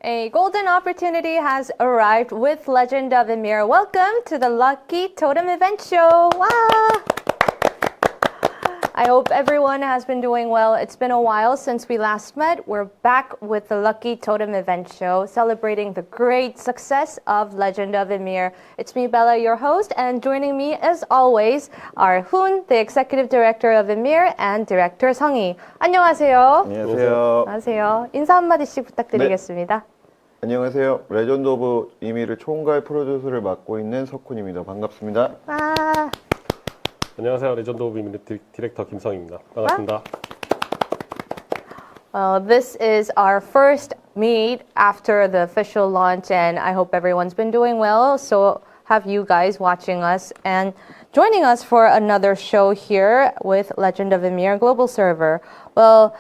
A golden opportunity has arrived with Legend of Ymir. Welcome to the Lucky Totem Event Show. Wow! I hope everyone has been doing well. It's been a while since we last met. We're back with the Lucky Totem Event Show, celebrating the great success of Legend of Ymir. It's me, Bella, your host, and joining me, as always, are Hoon, the Executive Director of Ymir, and Director 성희. 안녕하세요. 안녕하세요. 안녕하세요. 인사 한마디씩 부탁드리겠습니다. 안녕하세요. 레전드 오브 이미르 총괄 프로듀서를 맡고 있는 석훈입니다. 반갑습니다. 아. 안녕하세요. 레전드 오브 이미르 디렉터 김성희입니다. 반갑습니다. This is our first meet after the official launch, and I hope everyone's been doing well. So have you guys watching us and joining us for another show here with Legend of Ymir Global Server. Well,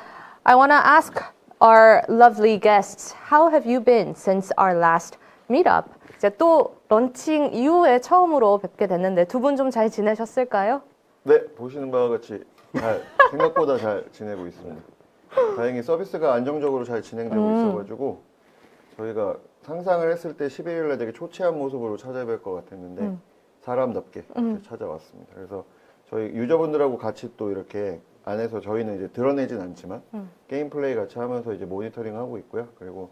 I want to ask our lovely guests, how have you been since our last meetup? 이제 또 런칭 이후에 처음으로 뵙게 됐는데 두 분 좀 잘 지내셨을까요? 네, 보시는 바와 같이 생각보다 잘 지내고 있습니다. 다행히 서비스가 안정적으로 잘 진행되고 있어가지고 저희가 상상을 했을 때 11일날 되게 초췌한 모습으로 찾아뵐 것 같았는데 사람답게 찾아왔습니다. 그래서 저희 유저분들하고 같이 또 이렇게 안에서 저희는 이제 드러내진 않지만 게임 플레이 같이 하면서 이제 모니터링 하고 있고요. 그리고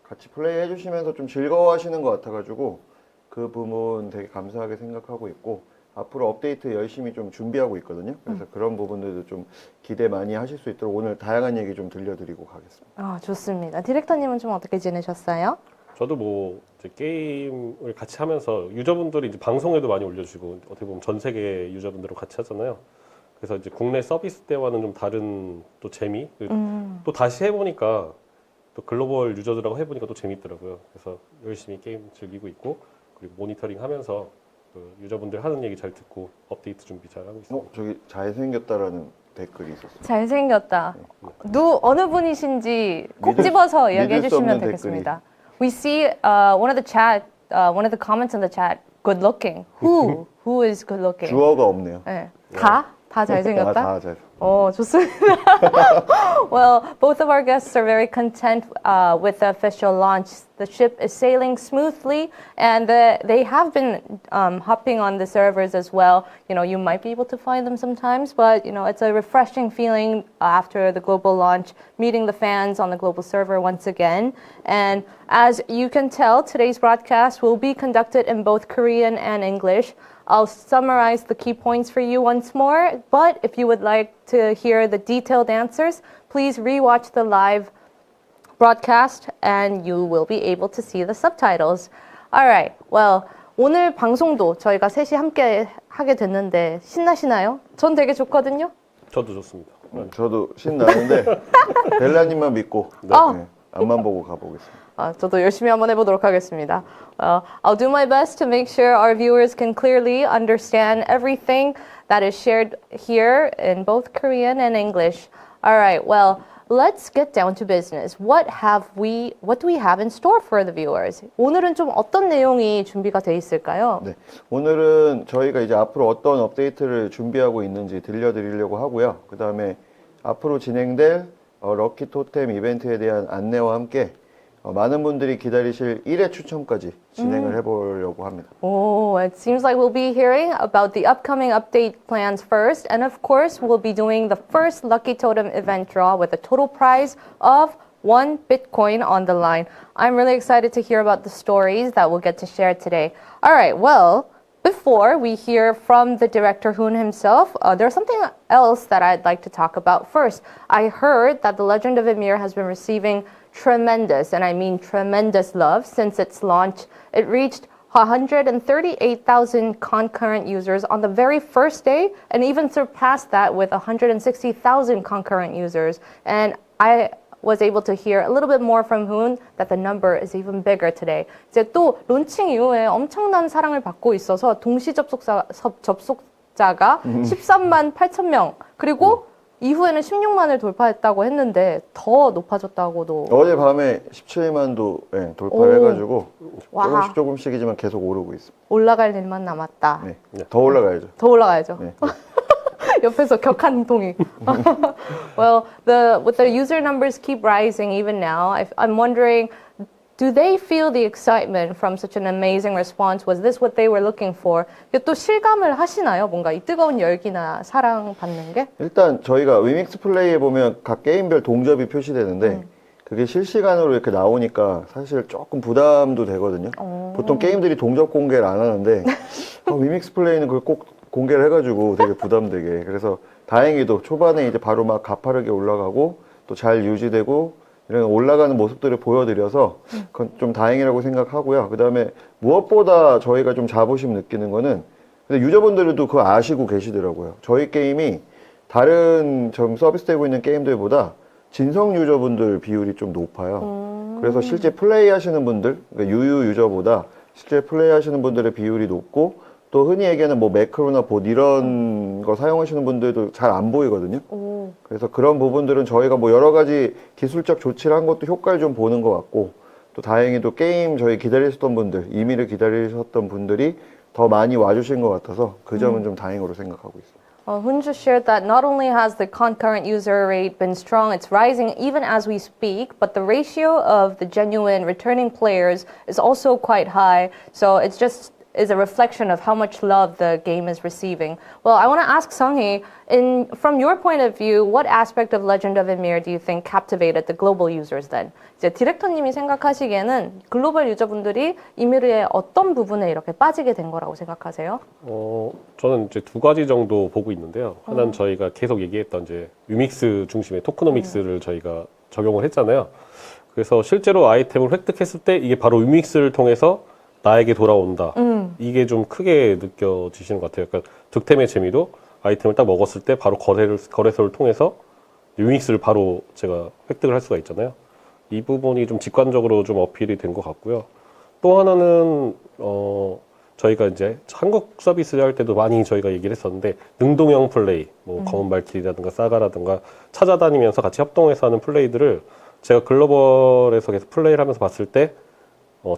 같이 플레이 해주시면서 좀 즐거워하시는 것 같아가지고 그 부분 되게 감사하게 생각하고 있고 앞으로 업데이트 열심히 좀 준비하고 있거든요. 그래서 그런 부분들도 좀 기대 많이 하실 수 있도록 오늘 다양한 얘기 좀 들려드리고 가겠습니다. 아, 좋습니다. 디렉터님은 좀 어떻게 지내셨어요? 저도 뭐 이제 게임을 같이 하면서 유저분들이 이제 방송에도 많이 올려주시고 어떻게 보면 전 세계 유저분들하고 같이 하잖아요. 그래서 이제 국내 서비스 때와는 좀 다른 또 재미, 또 다시 해보니까 또 글로벌 유저들하고 해보니까 또 재밌더라고요. 그래서 열심히 게임 즐기고 있고 그리고 모니터링 하면서 그 유저분들 하는 얘기 잘 듣고 업데이트 준비 잘 하고 있습니다. 저기 잘생겼다라는 댓글이 있었어요. 잘생겼다. 어느 분이신지 꼭 집어서 이야기해 주시면 되겠습니다. We see one of the comments in the chat, good looking. Who is good looking? 주어가 없네요. 네. 다 잘생겼다? 다 잘. 좋습니다. Well, both of our guests are very content with the official launch. The ship is sailing smoothly, and they have been hopping on the servers as well. You know, you might be able to find them sometimes, but, you know, it's a refreshing feeling after the global launch, meeting the fans on the global server once again. And as you can tell, today's broadcast will be conducted in both Korean and English. I'll summarize the key points for you once more, but if you would like to hear the detailed answers, please rewatch the live broadcast and you will be able to see the subtitles. Alright, well, 오늘 방송도 저희가 셋이 함께 하게 됐는데 신나시나요? 전 되게 좋거든요. 저도 좋습니다. 저도 신나는데 벨라님만 믿고 앞만 보고 가보겠습니다. 저도 열심히 한번 해보도록 하겠습니다. I'll do my best to make sure our viewers can clearly understand everything that is shared here in both Korean and English. All right, well, let's get down to business. What do we have in store for the viewers? 오늘은 좀 어떤 내용이 준비가 돼 있을까요? 네, 오늘은 저희가 이제 앞으로 어떤 업데이트를 준비하고 있는지 들려드리려고 하고요. 그 다음에 앞으로 진행될 럭키 토템 이벤트에 대한 안내와 함께 많은 분들이 기다리실 1회 추첨까지 진행을 해보려고 합니다. Oh, it seems like we'll be hearing about the upcoming update plans first. And of course, we'll be doing the first Lucky Totem event draw with a total prize of 1 Bitcoin on the line. I'm really excited to hear about the stories that we'll get to share today. All right, well, before we hear from the director Hoon himself, there's something else that I'd like to talk about first. I heard that The Legend of Ymir has been receiving tremendous, and I mean tremendous love since its launch. It reached 138,000 concurrent users on the very first day and even surpassed that with 160,000 concurrent users. And I was able to hear a little bit more from Hoon that the number is even bigger today. 이제 또 론칭 이후에 엄청난 사랑을 받고 있어서 동시 접속자가 13만 8천 명 그리고 이후에는 16만을 돌파했다고 했는데 더 높아졌다고도. 어젯밤에 17만도 돌파를 해가지고 조금씩이지만 계속 오르고 있습니다. 올라갈 일만 남았다. 네, 더 올라가야죠. 더 올라가야죠. 네. 옆에서 격한 동의. Well, with the user numbers keep rising even now, I'm wondering, do they feel the excitement from such an amazing response? Was this what they were looking for? 이게 또 실감을 하시나요? 뭔가 이 뜨거운 열기나 사랑 받는 게? 일단 저희가 위믹스 플레이에 보면 각 게임별 동접이 표시되는데 그게 실시간으로 이렇게 나오니까 사실 조금 부담도 되거든요. 보통 게임들이 동접 공개를 안 하는데 위믹스 플레이는 그걸 꼭 공개를 해가지고 되게 부담되게. 그래서 다행히도 초반에 이제 바로 막 가파르게 올라가고 또 잘 유지되고 이런 올라가는 모습들을 보여드려서 그건 좀 다행이라고 생각하고요. 그 다음에 무엇보다 저희가 좀 자부심 느끼는 거는 근데 유저분들도 그거 아시고 계시더라고요. 저희 게임이 다른 좀 서비스되고 있는 게임들보다 진성 유저분들 비율이 좀 높아요. 그래서 실제 플레이 하시는 분들, 그러니까 유유 유저보다 실제 플레이 하시는 분들의 비율이 높고 또 흔히 얘기하는 뭐 매크로나 봇 이런 거 사용하시는 분들도 잘 안 보이거든요. 그래서 그런 부분들은 저희가 뭐 여러 가지 기술적 조치를 한 것도 효과를 좀 보는 것 같고 또 다행히도 게임 저희 기다리셨던 분들, 임의를 기다리셨던 분들이 더 많이 와주신 것 같아서 그 점은 좀 다행으로 생각하고 있습니다. Hunju shared that not only has the concurrent user rate been strong, it's rising even as we speak, but the ratio of the genuine returning players is also quite high. So it's just is a reflection of how much love the game is receiving. Well, I want to ask Sung-hee, from your point of view, what aspect of Legend of Ymir do you think captivated the global users then? 이제 디렉터님이 생각하시기에는 글로벌 유저분들이 이미르의 어떤 부분에 이렇게 빠지게 된 거라고 생각하세요? 저는 이제 두 가지 정도 보고 있는데요. 하나는 저희가 계속 얘기했던 이제 위믹스 중심의 토크노믹스를 저희가 적용을 했잖아요. 그래서 실제로 아이템을 획득했을 때 이게 바로 위믹스를 통해서 나에게 돌아온다. 이게 좀 크게 느껴지시는 것 같아요. 그러니까 득템의 재미도 아이템을 딱 먹었을 때 바로 거래소를 통해서 위믹스를 바로 제가 획득을 할 수가 있잖아요. 이 부분이 좀 직관적으로 좀 어필이 된 것 같고요. 또 하나는 저희가 이제 한국 서비스를 할 때도 많이 저희가 얘기를 했었는데 능동형 플레이, 뭐 검은 발길이라든가 사가라든가 찾아다니면서 같이 협동해서 하는 플레이들을 제가 글로벌에서 계속 플레이를 하면서 봤을 때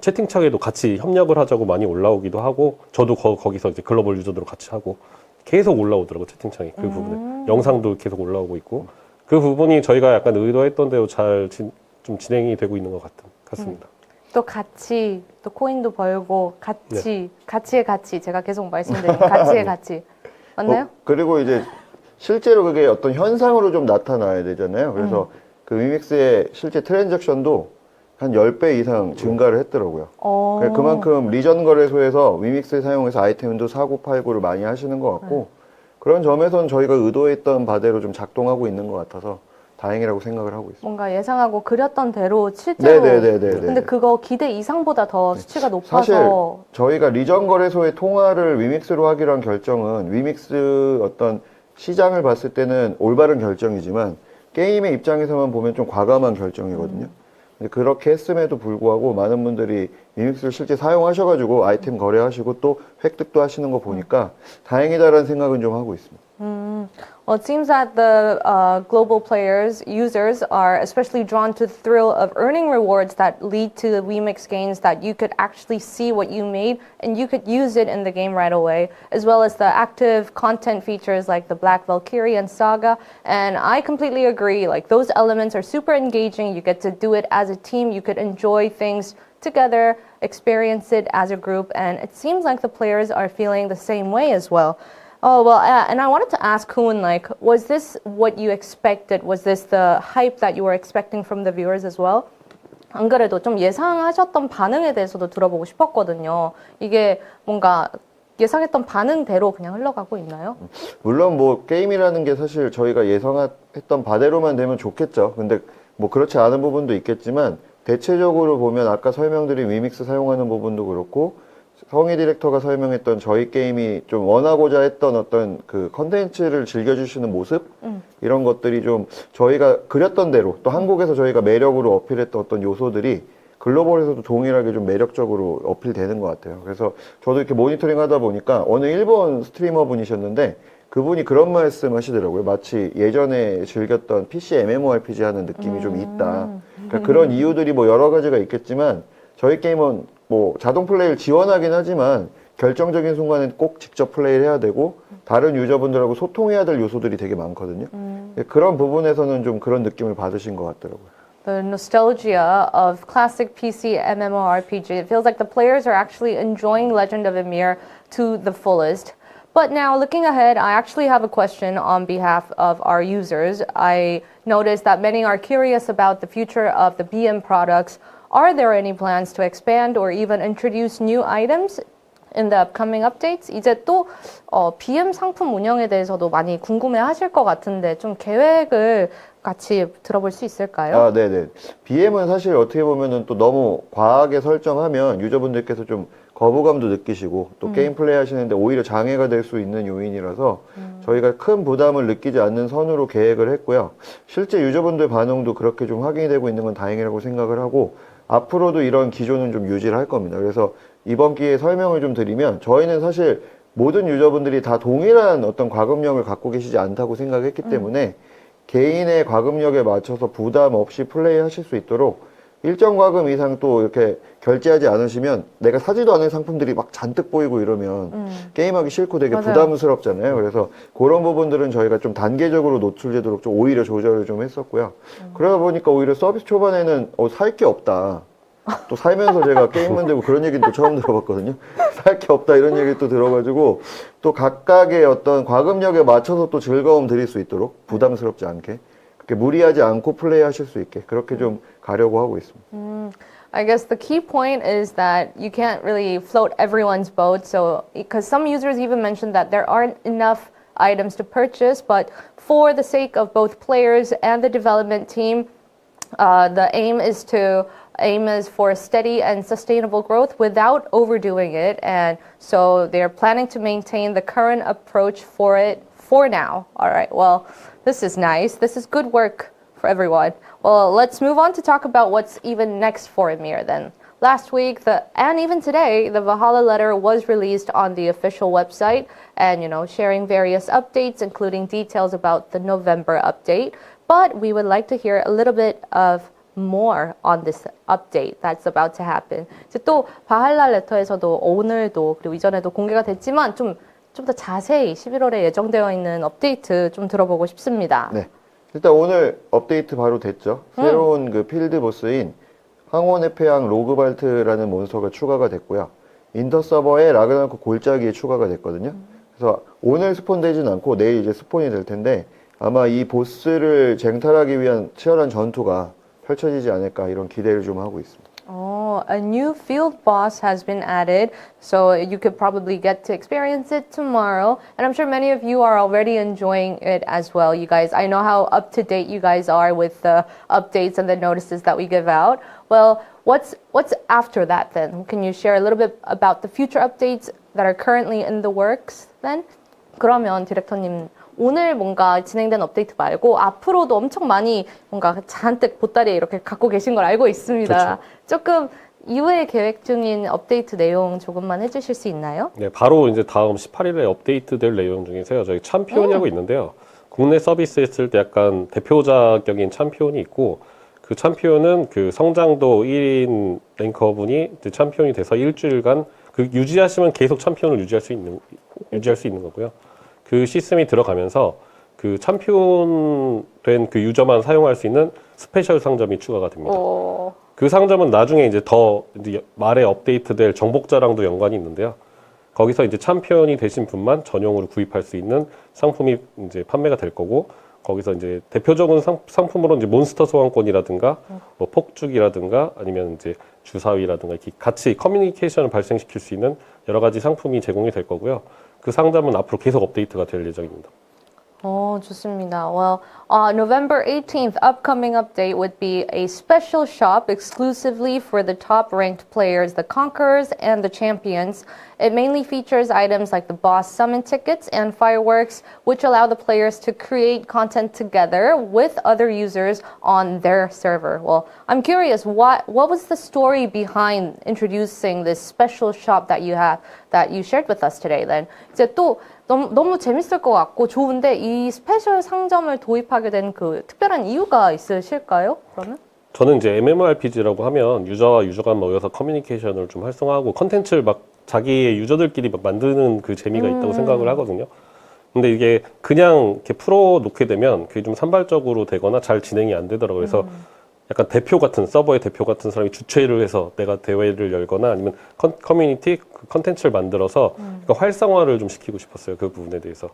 채팅창에도 같이 협력을 하자고 많이 올라오기도 하고 저도 거기서 이제 글로벌 유저들로 같이 하고 계속 올라오더라고요. 채팅창에 그 부분에 영상도 계속 올라오고 있고 그 부분이 저희가 약간 의도했던 대로 잘 좀 진행이 되고 있는 것 같습니다. 또 같이 또 코인도 벌고 같이 가치의 가치 제가 계속 말씀드린 가치의 가치 맞나요? 그리고 이제 실제로 그게 어떤 현상으로 좀 나타나야 되잖아요. 그래서 그 위믹스의 실제 트랜잭션도 한 10배 이상 증가를 했더라고요. 그만큼 리전 거래소에서 위믹스 사용해서 아이템도 사고 팔고를 많이 하시는 것 같고 그런 점에서는 저희가 의도했던 바대로 좀 작동하고 있는 것 같아서 다행이라고 생각을 하고 있습니다. 뭔가 예상하고 그렸던 대로 실제로 근데 그거 기대 이상보다 더 수치가 높아서 사실 저희가 리전 거래소의 통화를 위믹스로 하기로 한 결정은 위믹스 어떤 시장을 봤을 때는 올바른 결정이지만 게임의 입장에서만 보면 좀 과감한 결정이거든요. 근데 그렇게 했음에도 불구하고 많은 분들이 위믹스를 실제 사용하셔가지고 아이템 거래하시고 또 획득도 하시는 거 보니까 다행이다라는 생각은 좀 하고 있습니다. Well, it seems that the global users are especially drawn to the thrill of earning rewards that lead to the remix gains that you could actually see what you made and you could use it in the game right away, as well as the active content features like the Black Valkyrie and Saga. And I completely agree, like those elements are super engaging. You get to do it as a team. You could enjoy things together, experience it as a group, and it seems like the players are feeling the same way as well. Oh, well, and I wanted to ask Hoon, like, was this what you expected? Was this the hype that you were expecting from the viewers as well? 안 그래도 좀 예상하셨던 반응에 대해서도 들어보고 싶었거든요. 이게 뭔가 예상했던 반응대로 그냥 흘러가고 있나요? 물론 뭐 게임이라는 게 사실 저희가 예상했던 바대로만 되면 좋겠죠. 근데 뭐 그렇지 않은 부분도 있겠지만 대체적으로 보면 아까 설명드린 위믹스 사용하는 부분도 그렇고 성희 디렉터가 설명했던 저희 게임이 좀 원하고자 했던 어떤 그 컨텐츠를 즐겨주시는 모습 이런 것들이 좀 저희가 그렸던 대로 또 한국에서 저희가 매력으로 어필했던 어떤 요소들이 글로벌에서도 동일하게 좀 매력적으로 어필되는 것 같아요. 그래서 저도 이렇게 모니터링 하다 보니까 어느 일본 스트리머 분이셨는데 그분이 그런 말씀 하시더라고요. 마치 예전에 즐겼던 PC MMORPG 하는 느낌이 좀 있다. 그러니까 그런 이유들이 뭐 여러 가지가 있겠지만 저희 게임은 뭐 자동 플레이를 지원하긴 하지만 결정적인 순간엔 꼭 직접 플레이를 해야 되고 다른 유저분들하고 소통해야 될 요소들이 되게 많거든요. 그런 부분에서는 좀 그런 느낌을 받으신 것 같더라고요. the nostalgia of classic PC MMORPG. It feels like the players are actually enjoying Legend of Ymir to the fullest. But now, looking ahead, I actually have a question on behalf of our users. I noticed that many are curious about the future of the BM products. Are there any plans to expand or even introduce new items in the upcoming updates? 이제 또 BM 상품 운영에 대해서도 많이 궁금해하실 것 같은데 좀 계획을 같이 들어볼 수 있을까요? 아, 네네. BM은 사실 어떻게 보면은 또 너무 과하게 설정하면 유저분들께서 좀 거부감도 느끼시고 또 게임 플레이 하시는데 오히려 장애가 될 수 있는 요인이라서 저희가 큰 부담을 느끼지 않는 선으로 계획을 했고요. 실제 유저분들 반응도 그렇게 좀 확인이 되고 있는 건 다행이라고 생각을 하고 앞으로도 이런 기조는 좀 유지를 할 겁니다. 그래서 이번 기회에 설명을 좀 드리면 저희는 사실 모든 유저분들이 다 동일한 어떤 과금력을 갖고 계시지 않다고 생각했기 때문에 개인의 과금력에 맞춰서 부담 없이 플레이 하실 수 있도록 일정 과금 이상 또 이렇게 결제하지 않으시면 내가 사지도 않은 상품들이 막 잔뜩 보이고 이러면 게임하기 싫고 되게 맞아요. 부담스럽잖아요. 그래서 그런 부분들은 저희가 좀 단계적으로 노출되도록 좀 오히려 조절을 좀 했었고요. 그러다 보니까 오히려 서비스 초반에는 살 게 없다. 또 살면서 제가 게임 만들고 그런 얘기는 또 처음 들어봤거든요. 살 게 없다 이런 얘기 또 들어가지고 또 각각의 어떤 과금력에 맞춰서 또 즐거움 드릴 수 있도록 부담스럽지 않게 그렇게 무리하지 않고 플레이하실 수 있게 그렇게 좀 가려고 하고 있습니다. I guess the key point is that you can't really float everyone's boat. So, because some users even mentioned that there aren't enough items to purchase, but for the sake of both players and the development team, the aim is for steady and sustainable growth without overdoing it. And so they're planning to maintain the current approach for it for now. All right. Well, this is nice. This is good work for everyone. Well, let's move on to talk about what's even next for Ymir then. Last week, and even today, the Valhalla letter was released on the official website and, sharing various updates, including details about the November update. But we would like to hear a little bit of more on this update that's about to happen. 이제 또 바할라 레터에서도 오늘도 그리고 이전에도 공개가 됐지만 좀 더 자세히 11월에 예정되어 있는 업데이트 좀 들어보고 싶습니다. 네. 일단 오늘 업데이트 바로 됐죠. 새로운 그 필드 보스인 황혼의 폐왕 로그발트라는 몬스터가 추가가 됐고요. 인터 서버에 라그나로크 골짜기에 추가가 됐거든요. 그래서 오늘 스폰되진 않고 내일 이제 스폰이 될 텐데 아마 이 보스를 쟁탈하기 위한 치열한 전투가 펼쳐지지 않을까 이런 기대를 좀 하고 있습니다. Oh, a new field boss has been added, so you could probably get to experience it tomorrow. And I'm sure many of you are already enjoying it as well, you guys. I know how up to date you guys are with the updates and the notices that we give out. Well, what's after that then? Can you share a little bit about the future updates that are currently in the works then? 그러면 디렉터님 오늘 뭔가 진행된 업데이트 말고 앞으로도 엄청 많이 뭔가 잔뜩 보따리에 이렇게 갖고 계신 걸 알고 있습니다. 그렇죠. 조금 이후에 계획 중인 업데이트 내용 조금만 해주실 수 있나요? 네, 바로 이제 다음 18일에 업데이트될 내용 중에서요. 저희 챔피온이라고 있는데요. 국내 서비스 했을 때 약간 대표자격인 챔피온이 있고 그 챔피온은 그 성장도 1인 랭커분이 이제 챔피온이 돼서 일주일간 그 유지하시면 계속 챔피온을 유지할 수 있는 거고요. 그 시스템이 들어가면서 그 챔피온 된 그 유저만 사용할 수 있는 스페셜 상점이 추가가 됩니다. 그 상점은 나중에 이제 더 이제 말에 업데이트될 정복자랑도 연관이 있는데요. 거기서 이제 챔피언이 되신 분만 전용으로 구입할 수 있는 상품이 이제 판매가 될 거고, 거기서 이제 대표적인 상품으로 이제 몬스터 소환권이라든가, 뭐 폭죽이라든가, 아니면 이제 주사위라든가 이렇게 같이 커뮤니케이션을 발생시킬 수 있는 여러 가지 상품이 제공이 될 거고요. 그 상점은 앞으로 계속 업데이트가 될 예정입니다. 좋습니다. Well, November 18th upcoming update would be a special shop exclusively for the top-ranked players, the Conquerors and the Champions. It mainly features items like the boss summon tickets and fireworks, which allow the players to create content together with other users on their server. Well, I'm curious, what was the story behind introducing this special shop that you shared with us today? Then, 이제 또 너무 재밌을 것 같고 좋은데 이 스페셜 상점을 도입하게 된 그 특별한 이유가 있으실까요? 그러면? 저는 이제 MMORPG라고 하면 유저와 유저가 모여서 커뮤니케이션을 좀 활성화하고 컨텐츠를 막 자기의 유저들끼리 막 만드는 그 재미가 있다고 생각을 하거든요. 근데 이게 그냥 이렇게 풀어 놓게 되면 그게 좀 산발적으로 되거나 잘 진행이 안 되더라고요. 그래서 약간 대표 같은 서버의 대표 같은 사람이 주최를 해서 내가 대회를 열거나 아니면 커뮤니티 컨텐츠를 만들어서 그러니까 활성화를 좀 시키고 싶었어요. 그 부분에 대해서.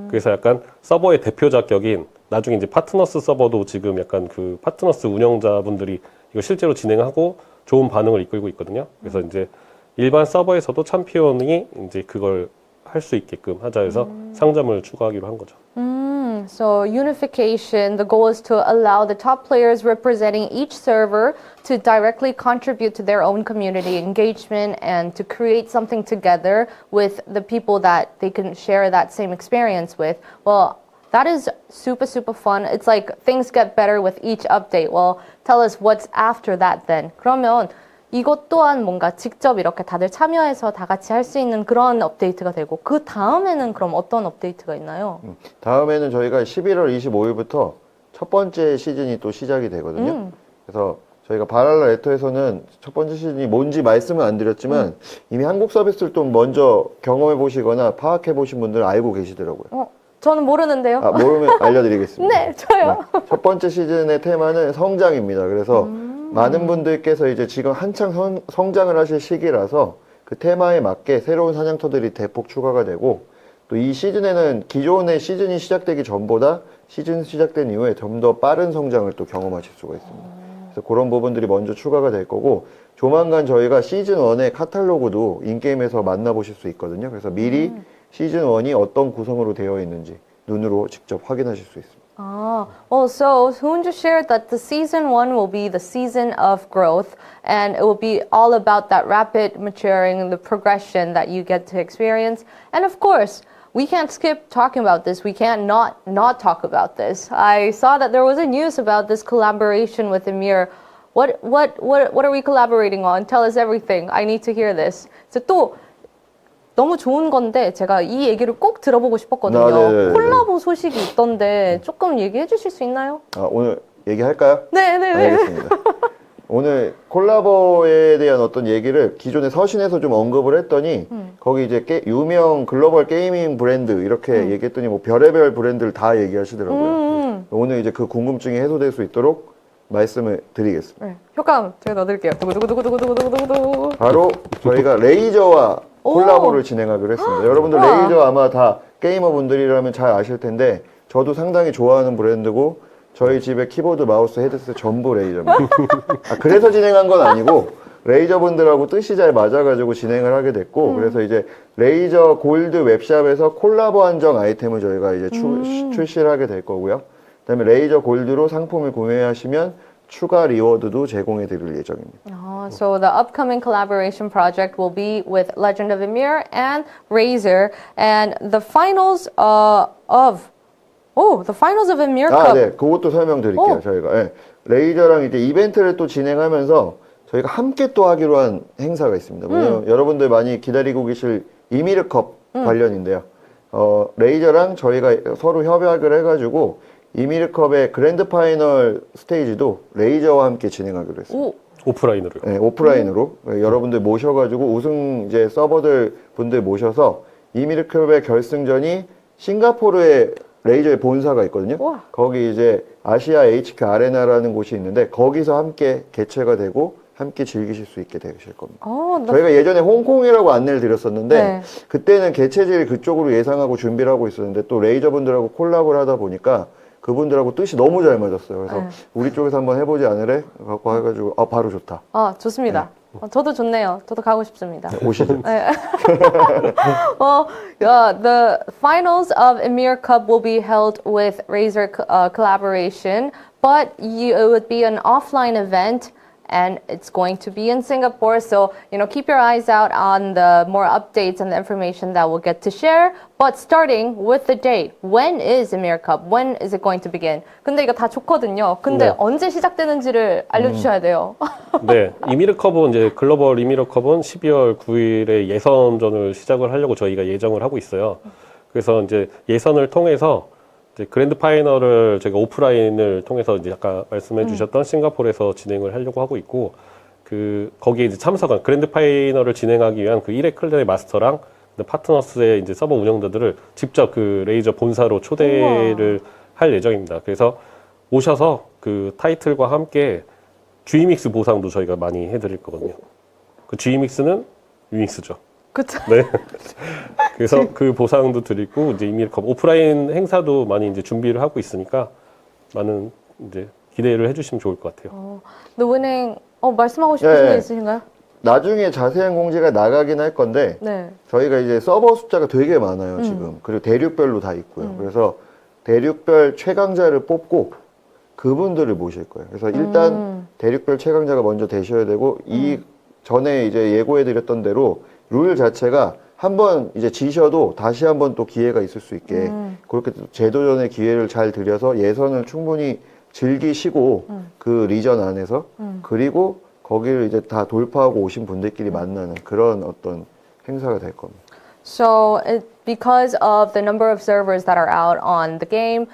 그래서 약간 서버의 대표 자격인 나중에 이제 파트너스 서버도 지금 약간 그 파트너스 운영자분들이 이거 실제로 진행하고 좋은 반응을 이끌고 있거든요. 그래서 이제 일반 서버에서도 챔피언이 이제 그걸 할 수 있게끔 하자 해서 상점을 추가하기로 한 거죠. So unification, the goal is to allow the top players representing each server to directly contribute to their own community engagement and to create something together with the people that they can share that same experience with. Well, that is super, super fun. It's like things get better with each update. Well, tell us what's after that then. 그러면 이것 또한 뭔가 직접 이렇게 다들 참여해서 다 같이 할 수 있는 그런 업데이트가 되고 그 다음에는 그럼 어떤 업데이트가 있나요? 다음에는 저희가 11월 25일부터 첫 번째 시즌이 또 시작이 되거든요. 그래서 저희가 바랄라 레터에서는 첫 번째 시즌이 뭔지 말씀은 안 드렸지만 이미 한국 서비스를 좀 먼저 경험해 보시거나 파악해 보신 분들은 알고 계시더라고요. 저는 모르는데요. 모르면 알려드리겠습니다. 네, 저요. 첫 번째 시즌의 테마는 성장입니다. 그래서 많은 분들께서 이제 지금 한창 성장을 하실 시기라서 그 테마에 맞게 새로운 사냥터들이 대폭 추가가 되고 또 이 시즌에는 기존의 시즌이 시작되기 전보다 시즌 시작된 이후에 좀 더 빠른 성장을 또 경험하실 수가 있습니다. 그래서 그런 부분들이 먼저 추가가 될 거고 조만간 저희가 시즌 1의 카탈로그도 인게임에서 만나보실 수 있거든요. 그래서 미리 시즌 1이 어떤 구성으로 되어 있는지 눈으로 직접 확인하실 수 있습니다. Well, so Hoonju shared that the season 1 will be the season of growth and it will be all about that rapid maturing, the progression that you get to experience. And of course, we can't skip talking about this. We can't not talk about this. I saw that there was a news about this collaboration with Emir. What are we collaborating on? Tell us everything. I need to hear this. So 또 너무 좋은 건데 제가 이 얘기를 꼭 들어보고 싶었거든요. 네네네. 콜라보 소식이 있던데 조금 얘기해 주실 수 있나요? 오늘 얘기할까요? 네네네. 알겠습니다. 오늘 콜라보에 대한 어떤 얘기를 기존의 서신에서 좀 언급을 했더니 거기 이제 유명 글로벌 게이밍 브랜드 이렇게 얘기했더니 뭐 별의별 브랜드를 다 얘기하시더라고요. 오늘 이제 그 궁금증이 해소될 수 있도록 말씀을 드리겠습니다. 네, 효과음 제가 넣어드릴게요. 두구두구두구두구두구두구. 바로 저희가 레이저와 콜라보를 진행하기로 했습니다. 여러분들 레이저 아마 다 게이머 분들이라면 잘 아실 텐데 저도 상당히 좋아하는 브랜드고 저희 집에 키보드, 마우스, 헤드셋 전부 레이저입니다. 그래서 진행한 건 아니고 레이저 분들하고 뜻이 잘 맞아가지고 진행을 하게 됐고 그래서 이제 레이저 골드 웹샵에서 콜라보 한정 아이템을 저희가 이제 출시를 하게 될 거고요. 그다음에 레이저 골드로 상품을 구매하시면 추가 리워드도 제공해 드릴 예정입니다. So the upcoming collaboration project will be with Legend of Emir and Razer, and the finals the finals of Emir Cup. 네, 그것도 설명드릴게요. 저희가 레이저랑 이제 이벤트를 또 진행하면서 저희가 함께 또 하기로 한 행사가 있습니다. 왜냐면 여러분들 많이 기다리고 계실 이미르컵 관련인데요. 레이저랑 저희가 서로 협약을 해가지고 이미르컵의 그랜드 파이널 스테이지도 레이저와 함께 진행하기로 했습니다. 오프라인으로요. 네, 오프라인으로 여러분들 모셔가지고 우승 이제 서버들 분들 모셔서 이미르컵의 결승전이 싱가포르에 레이저의 본사가 있거든요. 우와. 거기 이제 아시아 HK 아레나라는 곳이 있는데 거기서 함께 개최가 되고 함께 즐기실 수 있게 되실 겁니다. 저희가 예전에 홍콩이라고 안내를 드렸었는데 네. 그때는 개최지를 그쪽으로 예상하고 준비를 하고 있었는데 또 레이저 분들하고 콜라보를 하다 보니까 그분들하고 뜻이 너무 잘 맞았어요. 그래서 우리 쪽에서 한번 해보지 않으래? 갖고 해가지고 바로 좋다. 좋습니다. 저도 좋네요. 저도 가고 싶습니다. 오시죠. Well, the finals of Emir Cup will be held with Razer collaboration, but it would be an offline event. And it's going to be in Singapore, so keep your eyes out on the more updates and the information that we'll get to share. But starting with the date, when is Emir Cup? When is it going to begin? 근데 이거 다 좋거든요. 근데 네. 언제 시작되는지를 알려주셔야 돼요. 네, 이미르컵은 이제 글로벌 이미르컵은 12월 9일에 예선전을 시작을 하려고 저희가 예정을 하고 있어요. 그래서 이제 예선을 통해서 이제 그랜드 파이널을 저희가 오프라인을 통해서 이제 아까 말씀해 주셨던 싱가포르에서 진행을 하려고 하고 있고 거기에 이제 참석한 그랜드 파이널을 진행하기 위한 그 1회 클랜의 마스터랑 파트너스의 이제 서버 운영자들을 직접 그 레이저 본사로 초대를 할 예정입니다. 그래서 오셔서 그 타이틀과 함께 G믹스 보상도 저희가 많이 해드릴 거거든요. 그 G믹스는 유믹스죠. 그쵸? 네. 그래서 그 보상도 드리고 이제 이미일컵 오프라인 행사도 많이 이제 준비를 하고 있으니까 많은 이제 기대를 해주시면 좋을 것 같아요. The winning 말씀하고 싶으신 네. 거 있으신가요? 나중에 자세한 공지가 나가긴 할 건데 네. 저희가 이제 서버 숫자가 되게 많아요 지금. 그리고 대륙별로 다 있고요. 그래서 대륙별 최강자를 뽑고 그분들을 모실 거예요. 그래서 일단 대륙별 최강자가 먼저 되셔야 되고 이 전에 이제 예고해드렸던 대로 룰 자체가 한번 이제 지셔도 다시 한번 또 기회가 있을 수 있게 그렇게 재도전의 기회를 잘 드려서 예선을 충분히 즐기시고 그 리전 안에서 그리고 거기를 이제 다 돌파하고 오신 분들끼리 만나는 그런 어떤 행사가 될 겁니다. So, because of the number of servers that are out on the game,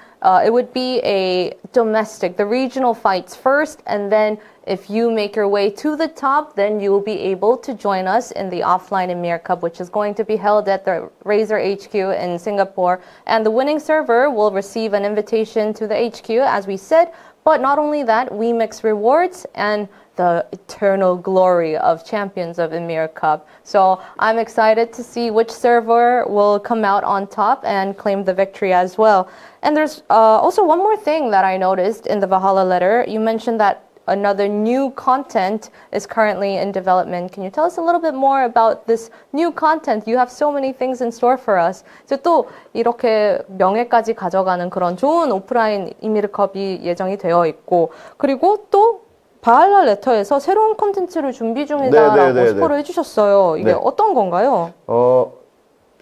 it would be a domestic, the regional fights first, and then if you make your way to the top, then you will be able to join us in the offline EMEA Cup, which is going to be held at the Razer HQ in Singapore. And the winning server will receive an invitation to the HQ, as we said. But not only that, we mix rewards and the eternal glory of champions of Emir Cup. So I'm excited to see which server will come out on top and claim the victory as well. And there's also one more thing that I noticed in the Valhalla letter. You mentioned that another new content is currently in development. Can you tell us a little bit more about this new content? You have so many things in store for us. 이제 또 이렇게 명예까지 가져가는 그런 좋은 오프라인 이미르컵이 예정이 되어 있고 그리고 또 바할라 레터에서 새로운 콘텐츠를 준비 중이다라고 스포를 해주셨어요. 이게 네. 어떤 건가요?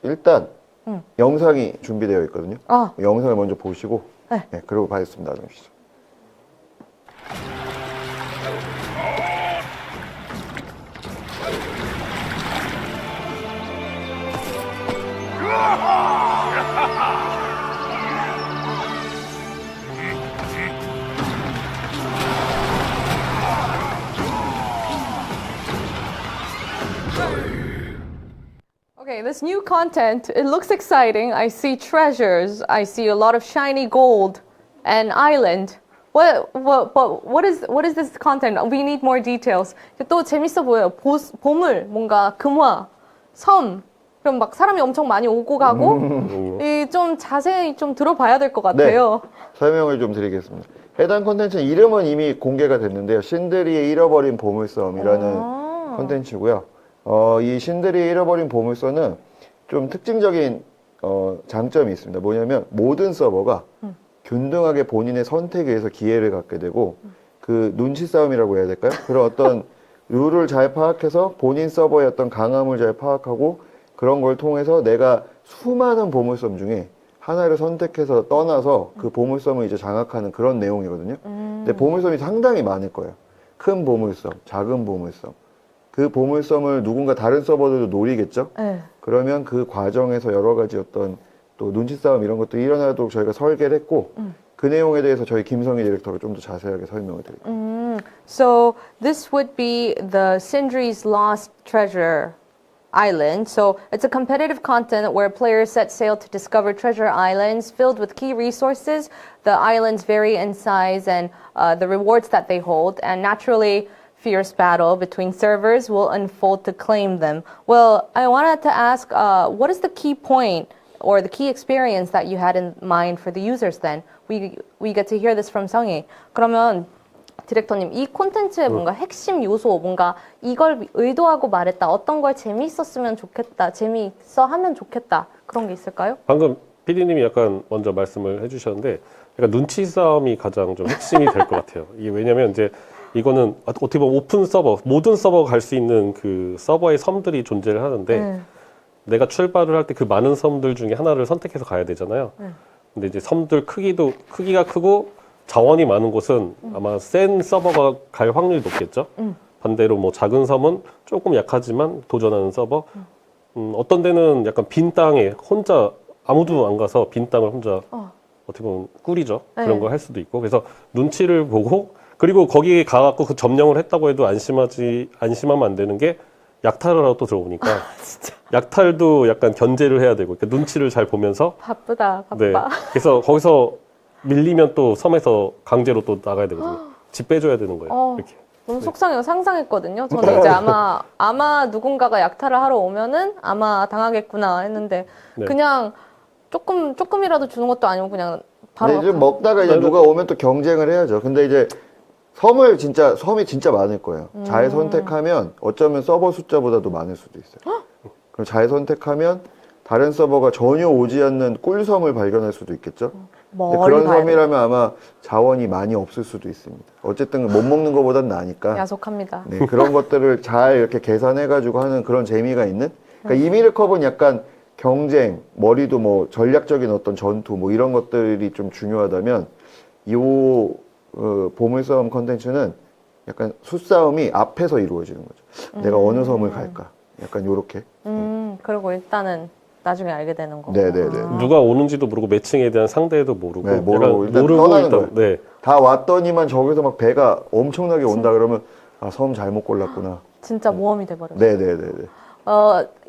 일단 영상이 준비되어 있거든요. 영상을 먼저 보시고 네. 그리고 말씀 나누시죠. Okay, this new content, it looks exciting. I see treasures. I see a lot of shiny gold and island. What is this content? We need more details. 또 재밌어 보여요. 보물, 뭔가 금화, 섬. 그럼 막 사람이 엄청 많이 오고 가고 좀 자세히 좀 들어봐야 될 것 같아요. 네, 설명을 좀 드리겠습니다. 해당 콘텐츠 이름은 이미 공개가 됐는데요. 신드리의 잃어버린 보물섬이라는 콘텐츠고요. 이 신들이 잃어버린 보물서는 좀 특징적인 장점이 있습니다. 뭐냐면 모든 서버가 균등하게 본인의 선택에 의해서 기회를 갖게 되고 그 눈치 싸움이라고 해야 될까요? 그런 어떤 룰을 잘 파악해서 본인 서버의 어떤 강함을 잘 파악하고 그런 걸 통해서 내가 수많은 보물섬 중에 하나를 선택해서 떠나서 그 보물섬을 이제 장악하는 그런 내용이거든요. 근데 보물섬이 상당히 많을 거예요. 큰 보물섬, 작은 보물섬. 그 보물섬을 누군가 다른 서버들도 노리겠죠? 네. 그러면 그 과정에서 여러 가지 어떤 또 눈치 싸움 이런 것도 일어나도록 저희가 설계를 했고 그 내용에 대해서 저희 김성희 디렉터가 좀 더 자세하게 설명을 드릴게요. So this would be the Sindri's Lost Treasure Island. So it's a competitive content where players set sail to discover treasure islands filled with key resources. The islands vary in size and the rewards that they hold. And naturally, fierce battle between servers will unfold to claim them. Well, I wanted to ask, what is the key point or the key experience that you had in mind for the users then? We get to hear this from 성희. 그러면 디렉터님, 이 콘텐츠의 뭔가 핵심 요소, 뭔가 이걸 의도하고 말했다, 어떤 걸 재미있었으면 좋겠다, 재미있어 하면 좋겠다, 그런 게 있을까요? 방금 PD님이 약간 먼저 말씀을 해주셨는데 약간 눈치 싸움이 가장 좀 핵심이 될 것 같아요. 이게 왜냐면 이제 이거는 어떻게 보면 오픈 서버, 모든 서버가 갈 수 있는 그 서버의 섬들이 존재를 하는데 내가 출발을 할 때 그 많은 섬들 중에 하나를 선택해서 가야 되잖아요. 근데 이제 섬들 크기가 크고 자원이 많은 곳은 아마 센 서버가 갈 확률이 높겠죠. 반대로 뭐 작은 섬은 조금 약하지만 도전하는 서버. 어떤 데는 약간 빈 땅에 혼자 아무도 안 가서 빈 땅을 혼자 어떻게 보면 꾸리죠. 그런 걸 할 수도 있고. 그래서 눈치를 보고 그리고 거기에 가갖고 그 점령을 했다고 해도 안심하면 안 되는 게 약탈을 하러 또 들어오니까 약탈도 약간 견제를 해야 되고 그러니까 눈치를 잘 보면서 바빠. 네. 그래서 거기서 밀리면 또 섬에서 강제로 또 나가야 되거든요. 집 빼줘야 되는 거예요. 이렇게. 너무 속상해요. 상상했거든요. 저는 이제 아마 누군가가 약탈을 하러 오면은 아마 당하겠구나 했는데 네. 그냥 조금이라도 주는 것도 아니고 그냥 바로 근데 이제 먹다가 이제 누가 오면 또 경쟁을 해야죠. 근데 이제 섬이 진짜 많을 거예요. 잘 선택하면 어쩌면 서버 숫자보다도 많을 수도 있어요. 그럼 잘 선택하면 다른 서버가 전혀 오지 않는 꿀섬을 발견할 수도 있겠죠. 근데 멀리 그런 가야 돼요. 섬이라면 아마 자원이 많이 없을 수도 있습니다. 어쨌든 못 먹는 것보단 나니까. 야속합니다. 네, 그런 것들을 잘 이렇게 계산해가지고 하는 그런 재미가 있는. 그러니까 이미르컵은 약간 경쟁, 머리도 뭐 전략적인 어떤 전투 뭐 이런 것들이 좀 중요하다면 보물싸움 컨텐츠는 약간 수싸움이 앞에서 이루어지는 거죠. 내가 어느 섬을 갈까? 약간 요렇게. 그리고 일단은 나중에 알게 되는 거고. 네네네. 누가 오는지도 모르고 매칭에 대한 상대도 모르고 네, 모르고 약간 일단 모르고 떠나는 일단 거예요. 네. 다 왔더니만 저기서 막 배가 엄청나게 온다 그러면 아, 섬 잘못 골랐구나. 진짜 모험이 돼버렸어요. 네네네네.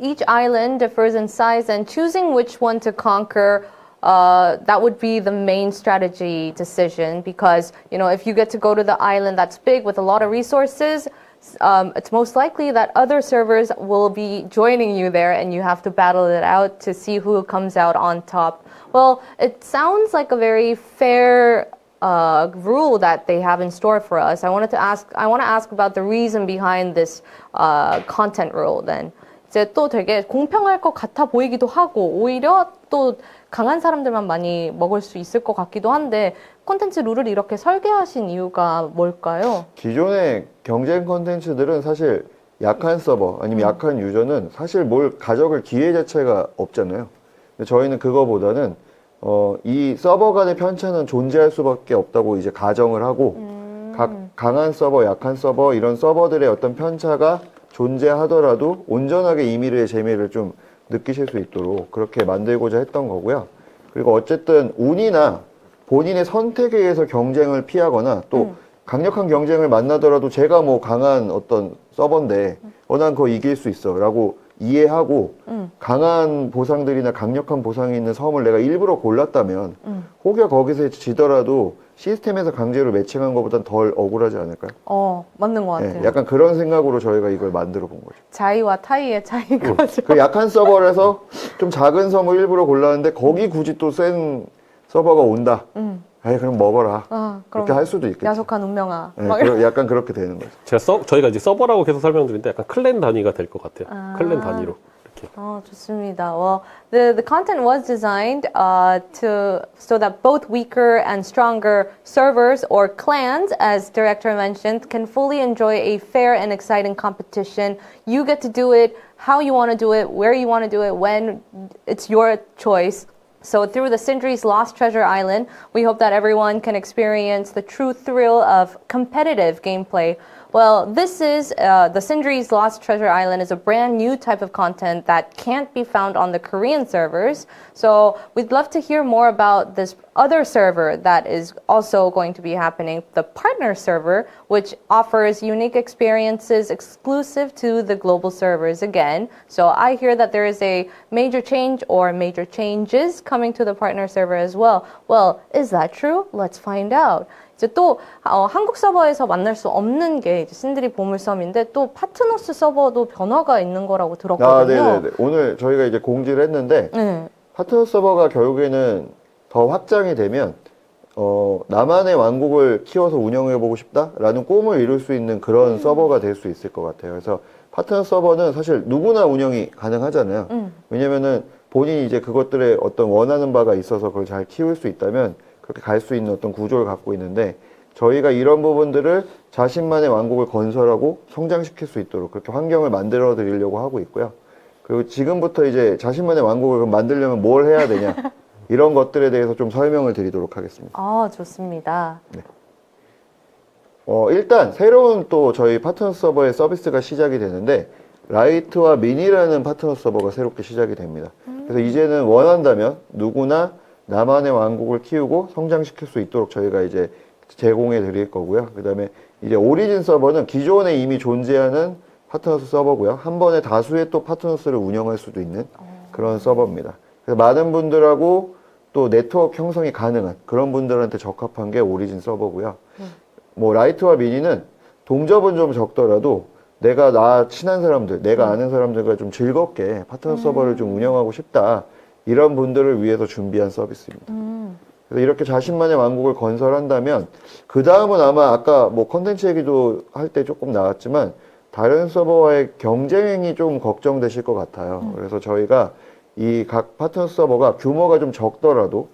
Each island differs in size, and choosing which one to conquer, that would be the main strategy decision. Because if you get to go to the island that's big with a lot of resources, it's most likely that other servers will be joining you there, and you have to battle it out to see who comes out on top. Well, it sounds like a very fair rule that they have in store for us. I want to ask about the reason behind this content rule. Then, 이제 또 되게 공평할 것 같아 보이기도 하고 오히려 또 강한 사람들만 많이 먹을 수 있을 것 같기도 한데 콘텐츠 룰을 이렇게 설계하신 이유가 뭘까요? 기존의 경쟁 컨텐츠들은 사실 약한 서버 아니면 약한 유저는 사실 뭘 가져갈 기회 자체가 없잖아요. 근데 저희는 그거보다는 이 서버 간의 편차는 존재할 수밖에 없다고 이제 가정을 하고 각 강한 서버, 약한 서버 이런 서버들의 어떤 편차가 존재하더라도 온전하게 이미르의 재미를 좀 느끼실 수 있도록 그렇게 만들고자 했던 거고요. 그리고 어쨌든 운이나 본인의 선택에 의해서 경쟁을 피하거나 또 강력한 경쟁을 만나더라도 제가 뭐 강한 어떤 서버인데 난 그거 이길 수 있어 라고 이해하고 강한 보상들이나 강력한 보상이 있는 섬을 내가 일부러 골랐다면 혹여 거기서 지더라도 시스템에서 강제로 매칭한 것보단 덜 억울하지 않을까요? 맞는 것 같아요. 네, 약간 그런 생각으로 저희가 이걸 만들어 본 거죠. 자이와 타이의 차이인 거죠. 그 약한 서버에서 좀 작은 섬을 일부러 골랐는데 거기 굳이 또 센 서버가 온다. 에이, 그럼 먹어라. 그렇게 할 수도 있겠죠. 야속한 운명아. 네, 막 약간 그렇게 되는 거죠. 저희가 이제 서버라고 계속 설명드리는데 약간 클랜 단위가 될 것 같아요. 클랜 단위로 이렇게. 좋습니다. Well, the content was designed so that both weaker and stronger servers or clans, as director mentioned, can fully enjoy a fair and exciting competition. You get to do it how you want to do it, where you want to do it, when it's your choice. So through the Sindri's Lost Treasure Island, we hope that everyone can experience the true thrill of competitive gameplay. Well, this is the Sindri's Lost Treasure Island is a brand new type of content that can't be found on the Korean servers. So we'd love to hear more about this other server that is also going to be happening, the partner server, which offers unique experiences exclusive to the global servers again. So I hear that there is a major change or major changes coming to the partner server as well. Well, is that true? Let's find out. 이제 또 한국 서버에서 만날 수 없는 게 이제 신드리 보물섬인데 또 파트너스 서버도 변화가 있는 거라고 들었거든요. 네네네. 오늘 저희가 이제 공지를 했는데 파트너 서버가 결국에는 더 확장이 되면 나만의 왕국을 키워서 운영해보고 싶다라는 꿈을 이룰 수 있는 그런 서버가 될 수 있을 것 같아요. 그래서 파트너 서버는 사실 누구나 운영이 가능하잖아요. 왜냐면은 본인이 이제 그것들의 어떤 원하는 바가 있어서 그걸 잘 키울 수 있다면 그렇게 갈 수 있는 어떤 구조를 갖고 있는데 저희가 이런 부분들을 자신만의 왕국을 건설하고 성장시킬 수 있도록 그렇게 환경을 만들어 드리려고 하고 있고요. 그리고 지금부터 이제 자신만의 왕국을 만들려면 뭘 해야 되냐 이런 것들에 대해서 좀 설명을 드리도록 하겠습니다. 좋습니다. 네. 일단 새로운 또 저희 파트너 서버의 서비스가 시작이 되는데 라이트와 미니라는 파트너 서버가 새롭게 시작이 됩니다. 그래서 이제는 원한다면 누구나 나만의 왕국을 키우고 성장시킬 수 있도록 저희가 이제 제공해 드릴 거고요. 그 다음에 이제 오리진 서버는 기존에 이미 존재하는 파트너스 서버고요. 한 번에 다수의 또 파트너스를 운영할 수도 있는 그런 서버입니다. 그래서 많은 분들하고 또 네트워크 형성이 가능한 그런 분들한테 적합한 게 오리진 서버고요. 뭐 라이트와 미니는 동접은 좀 적더라도 내가 나 친한 사람들, 내가 아는 사람들과 좀 즐겁게 파트너 서버를 좀 운영하고 싶다. 이런 분들을 위해서 준비한 서비스입니다. 그래서 이렇게 자신만의 왕국을 건설한다면 그 다음은 아마 아까 뭐 컨텐츠 얘기도 할 때 조금 나왔지만 다른 서버와의 경쟁이 좀 걱정되실 것 같아요. 그래서 저희가 이 각 파트너 서버가 규모가 좀 적더라도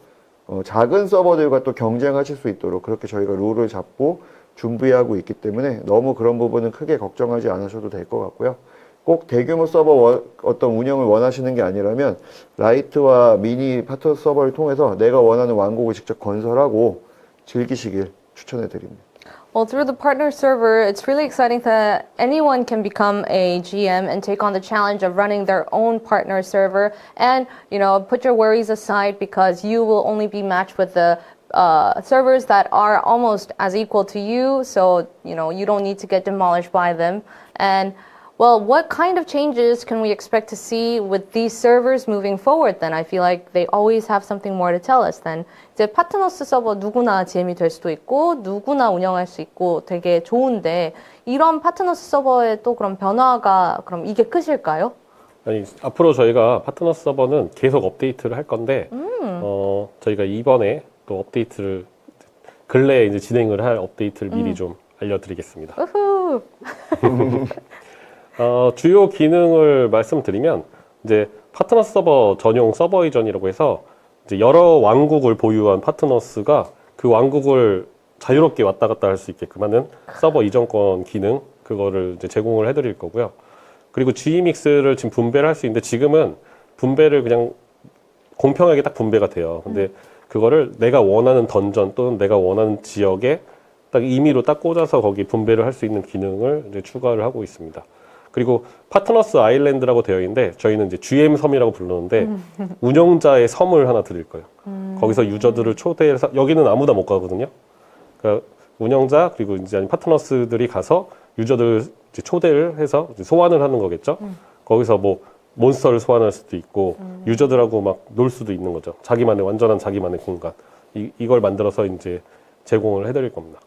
작은 서버들과 또 경쟁하실 수 있도록 그렇게 저희가 룰을 잡고 준비하고 있기 때문에 너무 그런 부분은 크게 걱정하지 않으셔도 될 것 같고요. 꼭 대규모 서버 어떤 운영을 원하시는 게 아니라면 라이트와 미니 파트너 서버를 통해서 내가 원하는 왕국을 직접 건설하고 즐기시길 추천해 드립니다. Well, through the partner server, it's really exciting that anyone can become a GM and take on the challenge of running their own partner server and, put your worries aside because you will only be matched with the servers that are almost as equal to you. So, you don't need to get demolished by them. And well, what kind of changes can we expect to see with these servers moving forward then? I feel like they always have something more to tell us then. 이제 파트너스 서버 누구나 GM이 될 수도 있고 누구나 운영할 수 있고 되게 좋은데 이런 파트너스 서버의 또 그런 변화가 그럼 이게 끝일까요? 아니, 앞으로 저희가 파트너스 서버는 계속 업데이트를 할 건데 저희가 이번에 또 업데이트를 근래에 이제 진행을 할 업데이트를 미리 좀 알려드리겠습니다. 우후. 주요 기능을 말씀드리면 이제 파트너스 서버 전용 서버 이전이라고 해서 이제 여러 왕국을 보유한 파트너스가 그 왕국을 자유롭게 왔다 갔다 할 수 있게끔 하는 서버 이전권 기능 그거를 이제 제공을 해드릴 거고요. 그리고 GMix를 지금 분배를 할 수 있는데 지금은 분배를 그냥 공평하게 딱 분배가 돼요. 근데 그거를 내가 원하는 던전 또는 내가 원하는 지역에 딱 임의로 딱 꽂아서 거기 분배를 할 수 있는 기능을 이제 추가를 하고 있습니다. 그리고 파트너스 아일랜드라고 되어 있는데 저희는 이제 GM 섬이라고 부르는데 운영자의 섬을 하나 드릴 거예요. 거기서 유저들을 초대해서 여기는 아무나 못 가거든요. 그러니까 운영자 그리고 이제 파트너스들이 가서 유저들 이제 초대를 해서 이제 소환을 하는 거겠죠. 거기서 뭐 몬스터를 소환할 수도 있고 유저들하고 막 놀 수도 있는 거죠. 자기만의 완전한 자기만의 공간 이걸 만들어서 이제 제공을 해드릴 겁니다.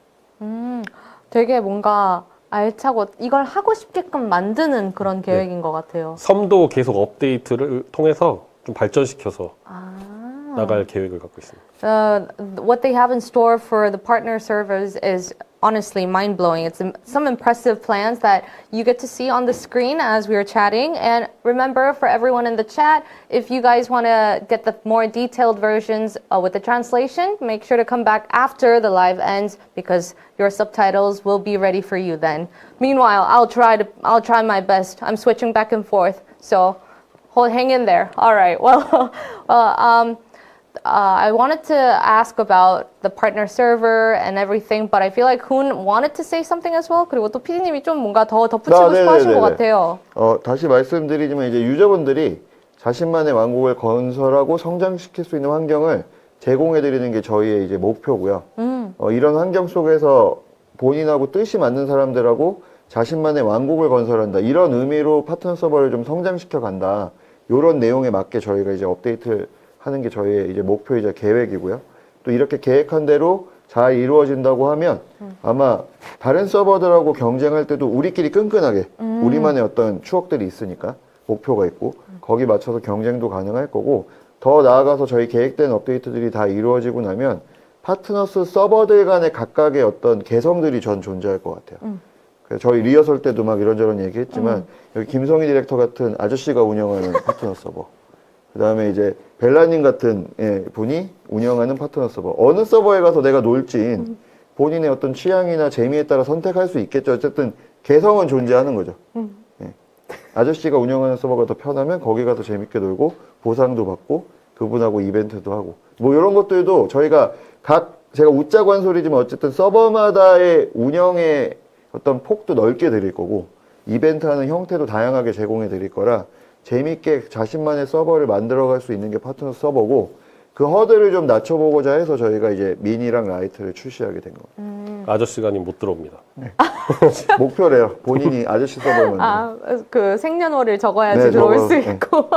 되게 뭔가 알차고 이걸 하고 싶게끔 만드는 그런 계획인 것 같아요. 섬도 계속 업데이트를 통해서 좀 발전시켜서 나갈 계획을 갖고 있습니다. What they have in store for the partner servers is honestly mind-blowing. It's some impressive plans that you get to see on the screen as we are chatting. And remember, for everyone in the chat, if you guys want to get the more detailed versions with the translation, make sure to come back after the live ends because your subtitles will be ready for you then. Meanwhile, I'll try my best. I'm switching back and forth, so hang in there. All right. I wanted to ask about the partner server and everything, but I feel like Hoon wanted to say something as well. 그리고 또 PD님이 좀 뭔가 더 덧붙이고 싶어 하신 것 같아요. 다시 말씀드리지만 이제 유저분들이 자신만의 왕국을 건설하고 성장시킬 수 있는 환경을 제공해드리는 게 저희의 이제 목표고요. 이런 환경 속에서 본인하고 뜻이 맞는 사람들하고 자신만의 왕국을 건설한다. 이런 의미로 파트너 서버를 좀 성장시켜 간다. 이런 내용에 맞게 저희가 이제 업데이트 하는 게 저희의 이제 목표이자 계획이고요. 또 이렇게 계획한 대로 잘 이루어진다고 하면 아마 다른 서버들하고 경쟁할 때도 우리끼리 끈끈하게 우리만의 어떤 추억들이 있으니까 목표가 있고 거기 맞춰서 경쟁도 가능할 거고 더 나아가서 저희 계획된 업데이트들이 다 이루어지고 나면 파트너스 서버들 간의 각각의 어떤 개성들이 전 존재할 것 같아요. 그래서 저희 리허설 때도 막 이런저런 얘기했지만 여기 김성희 디렉터 같은 아저씨가 운영하는 파트너 서버 그 다음에 이제 벨라님 같은 분이 운영하는 파트너 서버. 어느 서버에 가서 내가 놀지 본인의 어떤 취향이나 재미에 따라 선택할 수 있겠죠. 어쨌든 개성은 존재하는 거죠. 아저씨가 운영하는 서버가 더 편하면 거기 가서 재밌게 놀고 보상도 받고 그분하고 이벤트도 하고 뭐 이런 것들도 저희가 제가 웃자고 한 소리지만 어쨌든 서버마다의 운영의 어떤 폭도 넓게 드릴 거고 이벤트 하는 형태도 다양하게 제공해 드릴 거라 재밌게 자신만의 서버를 만들어갈 수 있는 게 파트너 서버고 그 허들을 좀 낮춰보고자 해서 저희가 이제 미니랑 라이트를 출시하게 된 겁니다. 아저씨가 아니면 못 들어옵니다. 네. 목표래요. 본인이 아저씨 서버를 만드는. 그 생년월일 적어야지 들어올 수 있고.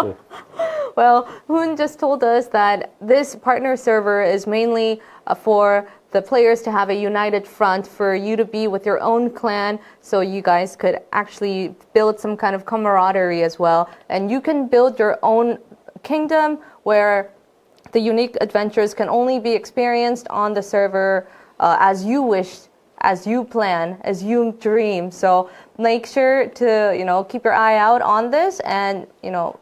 Well, Hoon just told us that this partner server is mainly for the players to have a united front for you to be with your own clan, so you guys could actually build some kind of camaraderie as well. And you can build your own kingdom where the unique adventures can only be experienced on the server as you wish, as you plan, as you dream. So make sure to, keep your eye out on this and,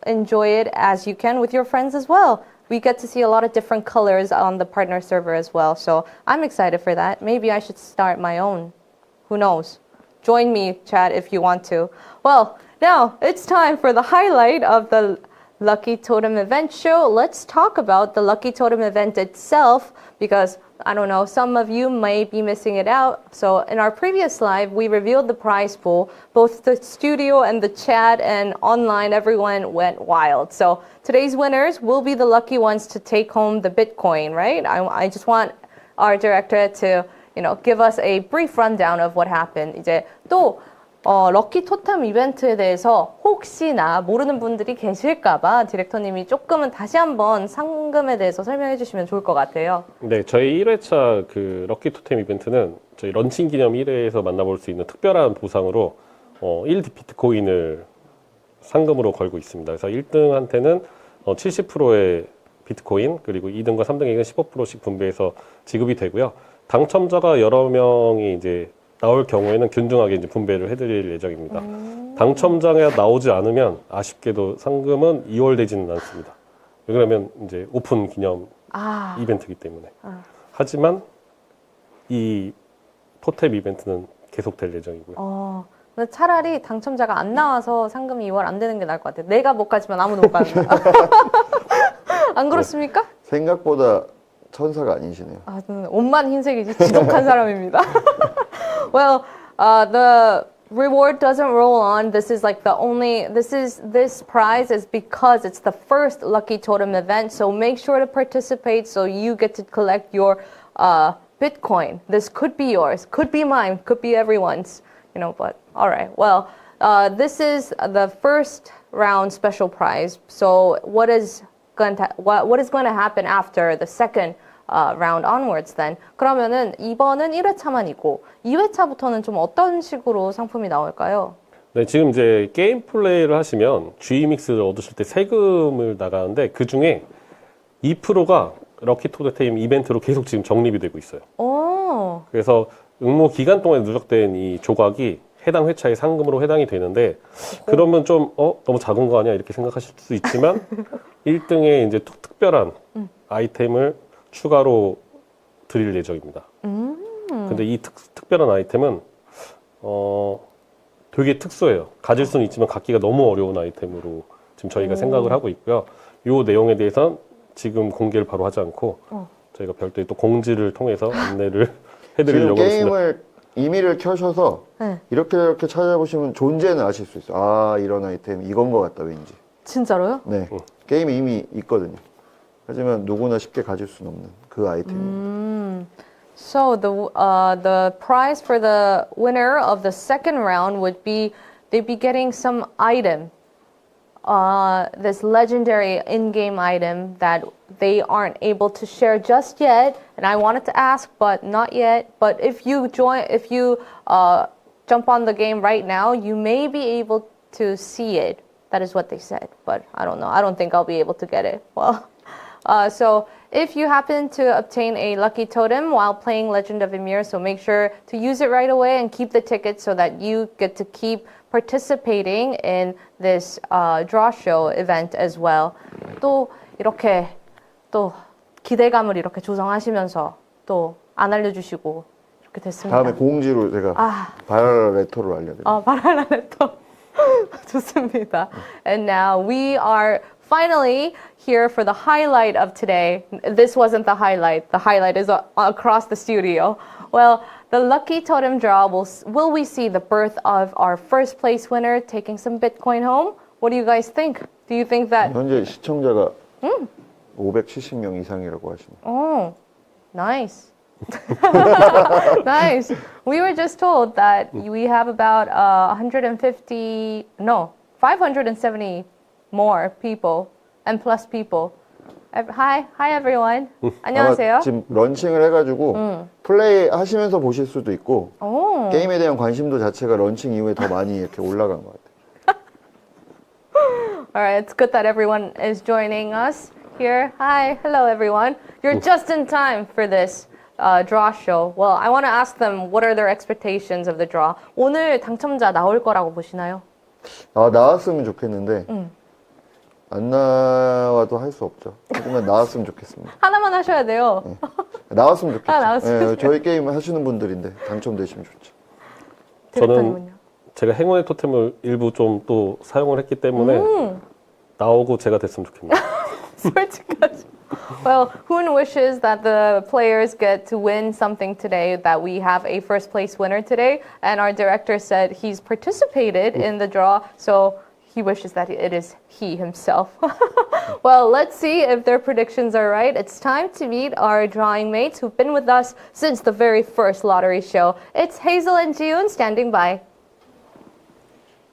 enjoy it as you can with your friends as well. We get to see a lot of different colors on the partner server as well. So I'm excited for that. Maybe I should start my own. Who knows? Join me, chat, if you want to. Well, now it's time for the highlight of the Lucky Totem event show. Let's talk about the Lucky Totem event itself, because I don't know, some of you may be missing it out. So in our previous live, we revealed the prize pool. Both the studio and the chat and online, everyone went wild. So today's winners will be the lucky ones to take home the Bitcoin, right? I just want our director to, give us a brief rundown of what happened. 이제 또 럭키 토템 이벤트에 대해서 혹시나 모르는 분들이 계실까봐 디렉터님이 조금은 다시 한번 상금에 대해서 설명해 주시면 좋을 것 같아요. 네, 저희 1회차 그 럭키 토템 이벤트는 저희 런칭 기념 1회에서 만나볼 수 있는 특별한 보상으로 1비트코인을 상금으로 걸고 있습니다. 그래서 1등한테는 70%의 비트코인, 그리고 2등과 3등에게는 15%씩 분배해서 지급이 되고요. 당첨자가 여러 명이 이제 나올 경우에는 균등하게 이제 분배를 해드릴 예정입니다. 당첨자가 나오지 않으면 아쉽게도 상금은 이월되지는 않습니다. 왜냐하면 이제 오픈 기념 이벤트이기 때문에. 하지만 이 토템 이벤트는 계속될 예정이고요. 근데 차라리 당첨자가 안 나와서 상금이 2월 안 되는 게 나을 것 같아요. 내가 못 가지만 아무도 못 간다. 안 그렇습니까? 생각보다 천사가 아니시네요. 저는 옷만 흰색이지 지독한 사람입니다. Well, the reward doesn't roll on. This is like this prize is because it's the first Lucky Totem event. So make sure to participate so you get to collect your Bitcoin. This could be yours, could be mine, could be everyone's, but all right. Well, this is the first round special prize. So what is going to happen after the second round onwards then? 그러면은 이번은 1회차만이고 2회차부터는 좀 어떤 식으로 상품이 나올까요? 네, 지금 이제 게임 플레이를 하시면 G믹스를 얻으실 때 세금을 나가는데 그 중에 2%가 럭키 토템 이벤트로 계속 지금 적립이 되고 있어요. 그래서 응모 기간 동안에 누적된 이 조각이 해당 회차의 상금으로 해당이 되는데, 그러면 좀 너무 작은 거 아니야 이렇게 생각하실 수 있지만 1등에 이제 특별한 아이템을 추가로 드릴 예정입니다. 근데 이 특별한 아이템은 되게 특수해요. 가질 수는 있지만 갖기가 너무 어려운 아이템으로 지금 저희가 생각을 하고 있고요. 이 내용에 대해서는 지금 공개를 바로 하지 않고 저희가 별도의 또 공지를 통해서 안내를 해드리려고 지금 했습니다. 게임을 이미를 켜셔서 이렇게 찾아보시면 존재는 아실 수 있어요. 이런 아이템 이건 것 같다 왠지. 진짜로요? 네, 게임이 이미 있거든요. 하지만 누구나 쉽게 가질 수는 없는 그 아이템입니다. So the prize for the winner of the second round would be they'd be getting some item, this legendary in-game item that they aren't able to share just yet. And I wanted to ask, but not yet. But if you jump on the game right now, you may be able to see it. That is what they said. But I don't know. I don't think I'll be able to get it. Well. So if you happen to obtain a lucky totem while playing Legend of Ymir, so make sure to use it right away and keep the ticket so that you get to keep participating in this draw show event as well. 또 이렇게 또 기대감을 이렇게 조성하시면서 또 안 알려주시고 이렇게 됐습니다. 다음에 공지로 제가 바랄라 레토를 알려드릴게요. 바랄라 레토. 좋습니다. And now we are finally here for the highlight of today. This wasn't the highlight. The highlight is across the studio. Well, the Lucky Totem draw, will we see the birth of our first place winner taking some Bitcoin home? What do you guys think? Do you think that... 현재 시청자가 570명 이상이라고 하시네요. Oh, nice. Nice. We were just told that we have about 570 more people and plus people Hi everyone. 안녕하세요. 아마 지금 런칭을 해가지고 플레이 하시면서 보실 수도 있고 오. 게임에 대한 관심도 자체가 런칭 이후에 더 많이 이렇게 올라간 것 같아요. Alright, it's good that everyone is joining us here. Hi, hello everyone. You're just in time for this draw show. Well, I want to ask them what are their expectations of the draw. 오늘 당첨자 나올 거라고 보시나요? 나왔으면 좋겠는데 안 나와도 할 수 없죠. 하지만 나왔으면 좋겠습니다. 하나만 하셔야 돼요. 나왔으면 좋겠죠. 나왔으면 저희 게임 하시는 분들인데 당첨되시면 좋죠. 디렉터님은요? 제가 행운의 토템을 일부 좀 또 사용을 했기 때문에 나오고 제가 됐으면 좋겠네요. 솔직하지. Well, Hoon wishes that the players get to win something today, that we have a first place winner today, and our director said he's participated in the draw, so he wishes that it is he himself. Well, let's see if their predictions are right. It's time to meet our drawing mates who've been with us since the very first lottery show. It's Hazel and Jiyoon standing by.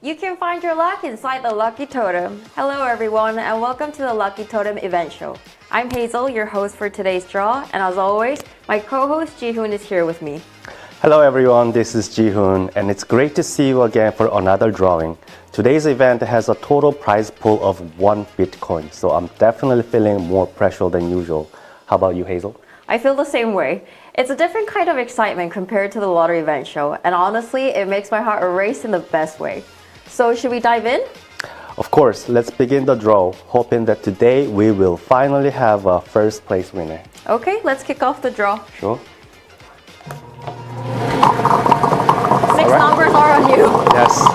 You can find your luck inside the Lucky Totem. Hello everyone and welcome to the Lucky Totem event show. I'm Hazel, your host for today's draw, and as always, my co-host Jihoon is here with me. Hello everyone, this is Jihoon, and it's great to see you again for another drawing. Today's event has a total prize pool of 1 Bitcoin, so I'm definitely feeling more pressure than usual. How about you, Hazel? I feel the same way. It's a different kind of excitement compared to the lottery event show, and honestly, it makes my heart race in the best way. So should we dive in? Of course, let's begin the draw, hoping that today we will finally have a first place winner. Okay, let's kick off the draw. Sure? 6 numbers are on you. Yes.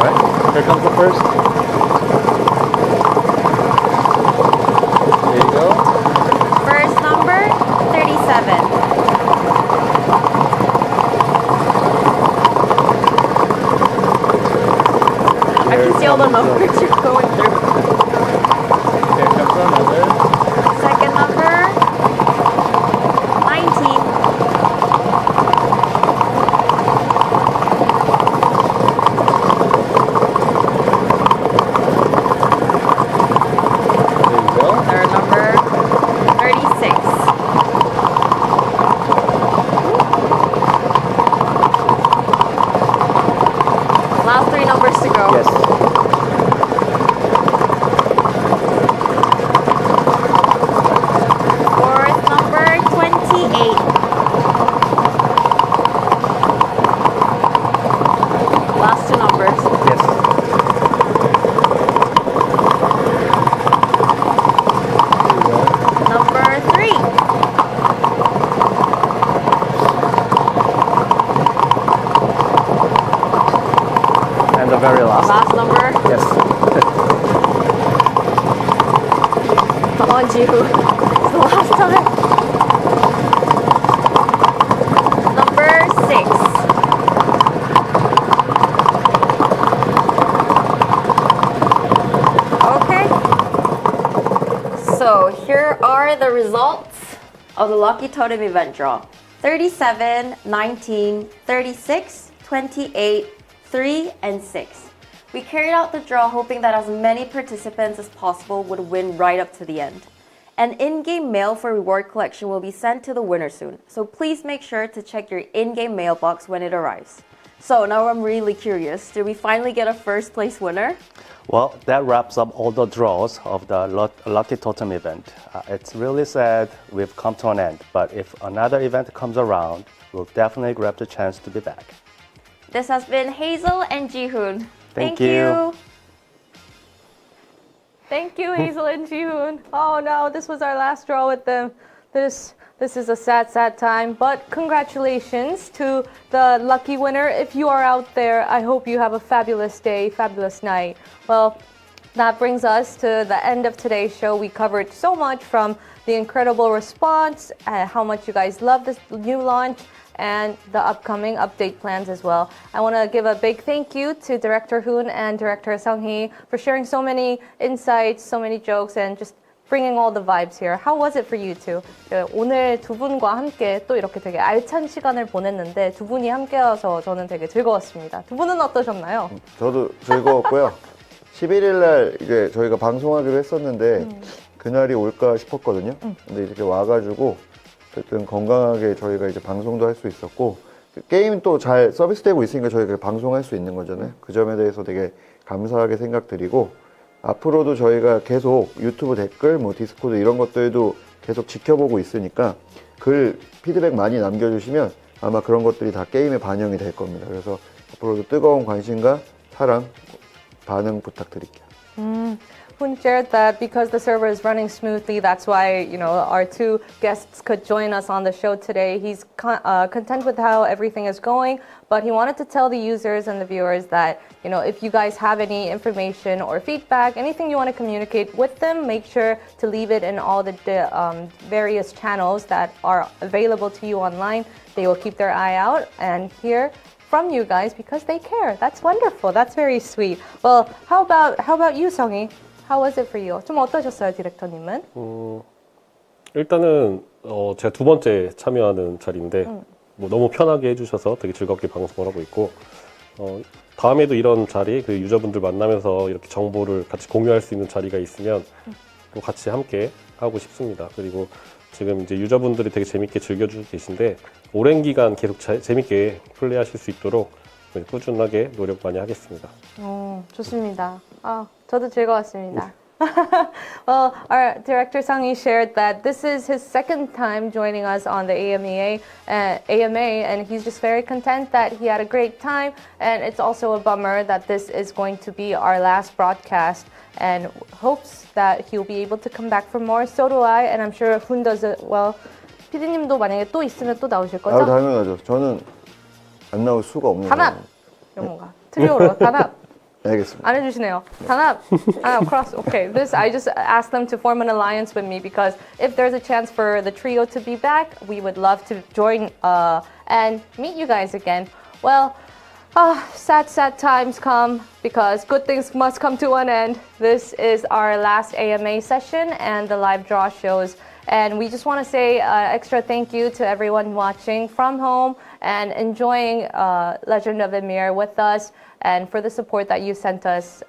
Alright, here comes the first. There you go. First number, 37. I can see all the numbers you're going through. Here comes another. Second number, 19. There you go. Third number, 36. Last 3 numbers to go. Yes. Fourth number, 28. Last 2 numbers. Yes. Number 3. And the very last. Last number. Yes. Come on, Jihu. It's the last time. Number 6. Okay. So here are the results of the Lucky Totem event draw. 37, 19, 36, 28, 3, and 6. We carried out the draw hoping that as many participants as possible would win right up to the end. An in-game mail for reward collection will be sent to the winner soon, so please make sure to check your in-game mailbox when it arrives. So now I'm really curious, did we finally get a first place winner? Well, that wraps up all the draws of the Lucky Totem event. It's really sad we've come to an end, but if another event comes around, we'll definitely grab the chance to be back. This has been Hazel and Jihoon. Thank you. Thank you, Hazel and Jihoon. Oh no, this was our last draw with them. This is a sad, sad time, but congratulations to the lucky winner. If you are out there, I hope you have a fabulous day, fabulous night. Well, that brings us to the end of today's show. We covered so much from the incredible response, how much you guys love this new launch, and the upcoming update plans as well. I want to give a big thank you to Director Hoon and Director Sung-hee for sharing so many insights, so many jokes, and just bringing all the vibes here. How was it for you two? 오늘 두 분과 함께 또 이렇게 되게 알찬 시간을 보냈는데 두 분이 함께여서 저는 되게 즐거웠습니다. 두 분은 어떠셨나요? 저도 즐거웠고요. 11일 날 이제 저희가 방송하기로 했었는데 그날이 올까 싶었거든요. 근데 이렇게 와가지고 어쨌든 건강하게 저희가 이제 방송도 할 수 있었고 게임 또 잘 서비스되고 있으니까 저희가 방송할 수 있는 거잖아요. 그 점에 대해서 되게 감사하게 생각드리고 앞으로도 저희가 계속 유튜브 댓글, 뭐 디스코드 이런 것들도 계속 지켜보고 있으니까 글 피드백 많이 남겨주시면 아마 그런 것들이 다 게임에 반영이 될 겁니다. 그래서 앞으로도 뜨거운 관심과 사랑, 반응 부탁드릴게요. Hoon shared that because the server is running smoothly, that's why our two guests could join us on the show today. He's content with how everything is going, but he wanted to tell the users and the viewers that if you guys have any information or feedback, anything you want to communicate with them, make sure to leave it in all the various channels that are available to you online. They will keep their eye out and hear from you guys because they care. That's wonderful. That's very sweet. Well, how about you, Seongi? How was it for you? 좀 어떠셨어요, 디렉터님은? 일단은 제가 두 번째 참여하는 자리인데 뭐 너무 편하게 해주셔서 되게 즐겁게 방송을 하고 있고 다음에도 이런 자리 그 유저분들 만나면서 이렇게 정보를 같이 공유할 수 있는 자리가 있으면 또 같이 함께 하고 싶습니다. 그리고 지금 이제 유저분들이 되게 재밌게 즐겨주고 계신데 오랜 기간 계속 재밌게 플레이하실 수 있도록 꾸준하게 노력 많이 하겠습니다. 좋습니다. 저도 즐거웠습니다. Well, our director Sang-hee shared that this is his second time joining us on the AMA, and he's just very content that he had a great time. And it's also a bummer that this is going to be our last broadcast, and hopes that he'll be able to come back for more. So do I, and I'm sure Hoon does it well. PD님도 만약에 또 있으면 또 나오실 거죠? 당연하죠. 저는 안 나올 수가 없는 단합! 이런 건가? 트리오로 단합! 알겠습니다. 안 해주시네요. 단합, cross. Okay, I just asked them to form an alliance with me because if there's a chance for the trio to be back, we would love to join and meet you guys again. Well, sad times come because good things must come to an end. This is our last AMA session and the live draw shows. And we just want to say extra thank you to everyone watching from home and enjoying Legend of Ymir with us, and for the support that you sent us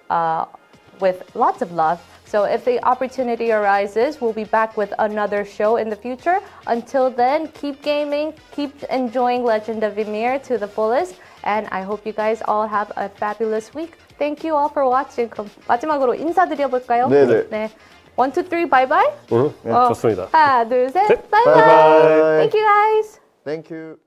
with lots of love. So if the opportunity arises, we'll be back with another show in the future. Until then, keep gaming, keep enjoying Legend of Ymir to the fullest, and I hope you guys all have a fabulous week. Thank you all for watching. 그럼 마지막으로 인사드려볼까요? 네네. 네. 1, 2, 3, 바이바이. 네, 좋습니다. 하나, 둘, 셋, 셋. 바이바이. 바이바이. Thank you guys. Thank you.